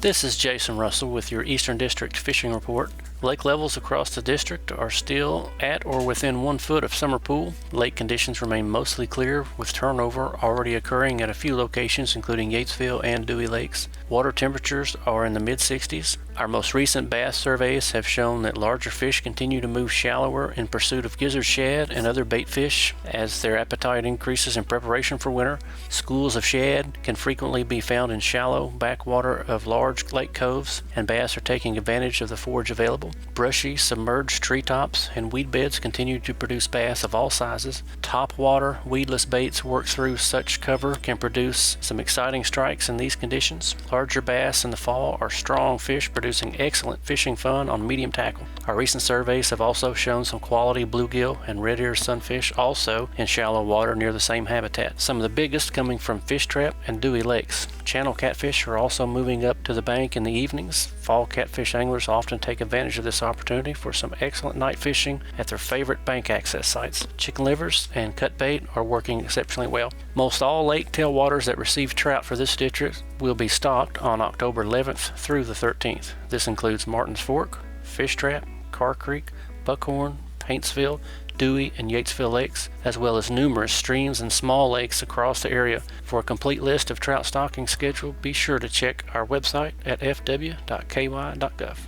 This is Jason Russell with your Eastern District Fishing Report. Lake levels across the district are still at or within 1 foot of summer pool. Lake conditions remain mostly clear, with turnover already occurring at a few locations, including Yatesville and Dewey Lakes. Water temperatures are in the mid-60s. Our most recent bass surveys have shown that larger fish continue to move shallower in pursuit of gizzard shad and other bait fish as their appetite increases in preparation for winter. Schools of shad can frequently be found in shallow backwater of large lake coves, and bass are taking advantage of the forage available. Brushy, submerged treetops and weed beds continue to produce bass of all sizes. Topwater, weedless baits work through such cover can produce some exciting strikes in these conditions. Larger bass in the fall are strong fish producing excellent fishing fun on medium tackle. Our recent surveys have also shown some quality bluegill and red ear sunfish also in shallow water near the same habitat. Some of the biggest coming from Fish Trap and Dewey Lakes. Channel catfish are also moving up to the bank in the evenings. Fall catfish anglers often take advantage of this opportunity for some excellent night fishing at their favorite bank access sites. Chicken livers and cut bait are working exceptionally well. Most all lake tailwaters that receive trout for this district will be stocked on October 11th through the 13th. This includes Martin's Fork, Fish Trap, Carr Creek, Buckhorn, Paintsville, Dewey, and Yatesville lakes, as well as numerous streams and small lakes across the area. For a complete list of trout stocking schedule, be sure to check our website at fw.ky.gov.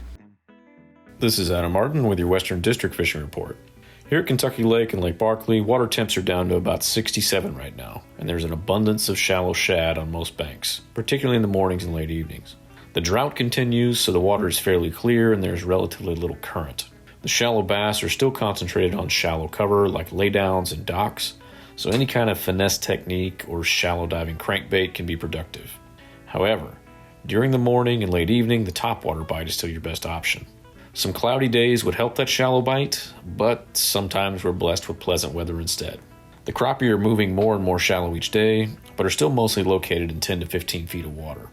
This is Adam Martin with your Western District Fishing Report. Here at Kentucky Lake and Lake Barkley, water temps are down to about 67 right now, and there's an abundance of shallow shad on most banks, particularly in the mornings and late evenings. The drought continues, so the water is fairly clear and there's relatively little current. The shallow bass are still concentrated on shallow cover like laydowns and docks, so any kind of finesse technique or shallow diving crankbait can be productive. However, during the morning and late evening, the topwater bite is still your best option. Some cloudy days would help that shallow bite, but sometimes we're blessed with pleasant weather instead. The crappie are moving more and more shallow each day, but are still mostly located in 10 to 15 feet of water.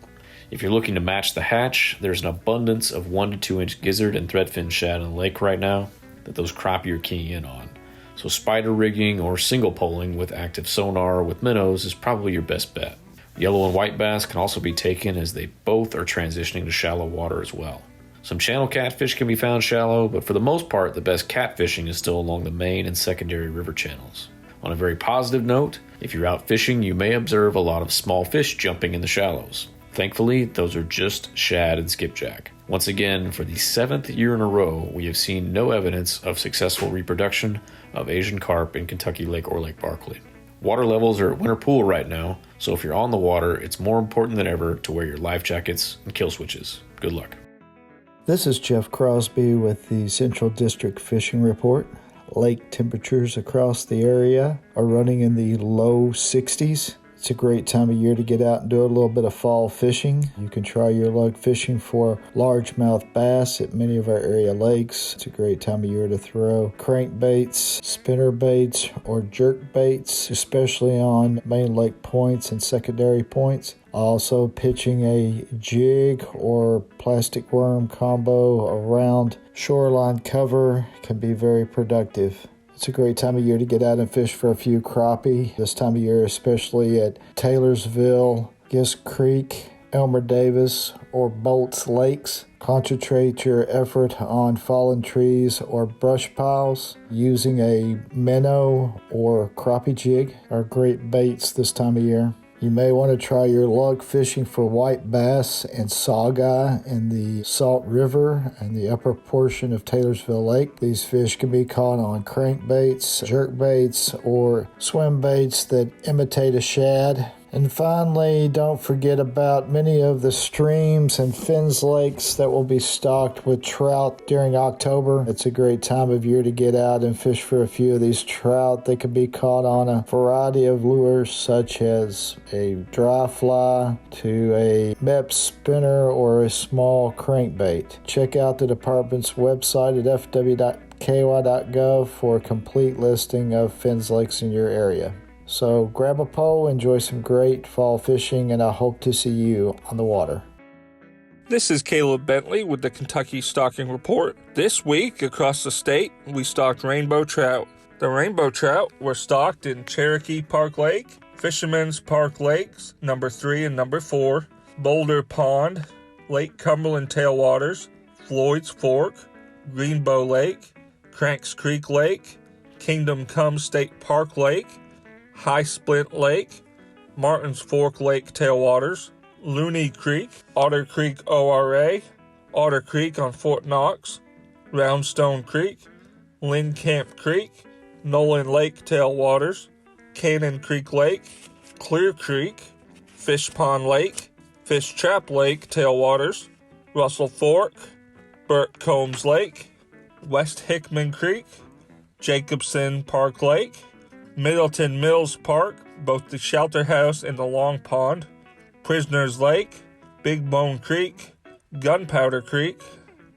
If you're looking to match the hatch, there's an abundance of 1 to 2 inch gizzard and threadfin shad in the lake right now that those crappie are keying in on. So spider rigging or single poling with active sonar with minnows is probably your best bet. Yellow and white bass can also be taken as they both are transitioning to shallow water as well. Some channel catfish can be found shallow, but for the most part, the best catfishing is still along the main and secondary river channels. On a very positive note, if you're out fishing, you may observe a lot of small fish jumping in the shallows. Thankfully, those are just shad and skipjack. Once again, for the 7th year in a row, we have seen no evidence of successful reproduction of Asian carp in Kentucky Lake or Lake Barkley. Water levels are at winter pool right now, so if you're on the water, it's more important than ever to wear your life jackets and kill switches. Good luck. This is Jeff Crosby with the Central District Fishing Report. Lake temperatures across the area are running in the low 60s. It's a great time of year to get out and do a little bit of fall fishing. You can try your luck fishing for largemouth bass at many of our area lakes. It's a great time of year to throw crankbaits, spinner baits, or jerk baits, especially on main lake points and secondary points. Also, pitching a jig or plastic worm combo around shoreline cover can be very productive. It's a great time of year to get out and fish for a few crappie. This time of year, especially at Taylorsville, Gist Creek, Elmer Davis, or Bolts Lakes. Concentrate your effort on fallen trees or brush piles. Using a minnow or crappie jig are great baits this time of year. You may want to try your luck fishing for white bass and saugeye in the Salt River and the upper portion of Taylorsville Lake. These fish can be caught on crankbaits, jerk baits, or swim baits that imitate a shad. And finally, don't forget about many of the streams and Finns lakes that will be stocked with trout during October. It's a great time of year to get out and fish for a few of these trout. They can be caught on a variety of lures such as a dry fly to a MEP spinner or a small crankbait. Check out the department's website at fw.ky.gov for a complete listing of Finns lakes in your area. So grab a pole, enjoy some great fall fishing, and I hope to see you on the water. This is Caleb Bentley with the Kentucky Stocking Report. This week, across the state, we stocked rainbow trout. The rainbow trout were stocked in Cherokee Park Lake, Fisherman's Park Lakes, number 3 and number 4, Boulder Pond, Lake Cumberland Tailwaters, Floyd's Fork, Greenbow Lake, Cranks Creek Lake, Kingdom Come State Park Lake, High Splint Lake, Martin's Fork Lake Tailwaters, Looney Creek, Otter Creek ORA, Otter Creek on Fort Knox, Roundstone Creek, Lynn Camp Creek, Nolan Lake Tailwaters, Cannon Creek Lake, Clear Creek, Fish Pond Lake, Fish Trap Lake Tailwaters, Russell Fork, Burt Combs Lake, West Hickman Creek, Jacobson Park Lake, Middleton Mills Park, both the Shelter House and the Long Pond, Prisoners Lake, Big Bone Creek, Gunpowder Creek,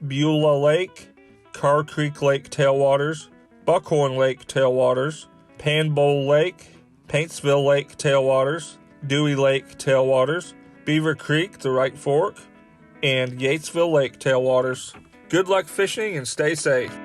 Beulah Lake, Carr Creek Lake Tailwaters, Buckhorn Lake Tailwaters, Panbowl Lake, Paintsville Lake Tailwaters, Dewey Lake Tailwaters, Beaver Creek, the Right Fork, and Yatesville Lake Tailwaters. Good luck fishing and stay safe.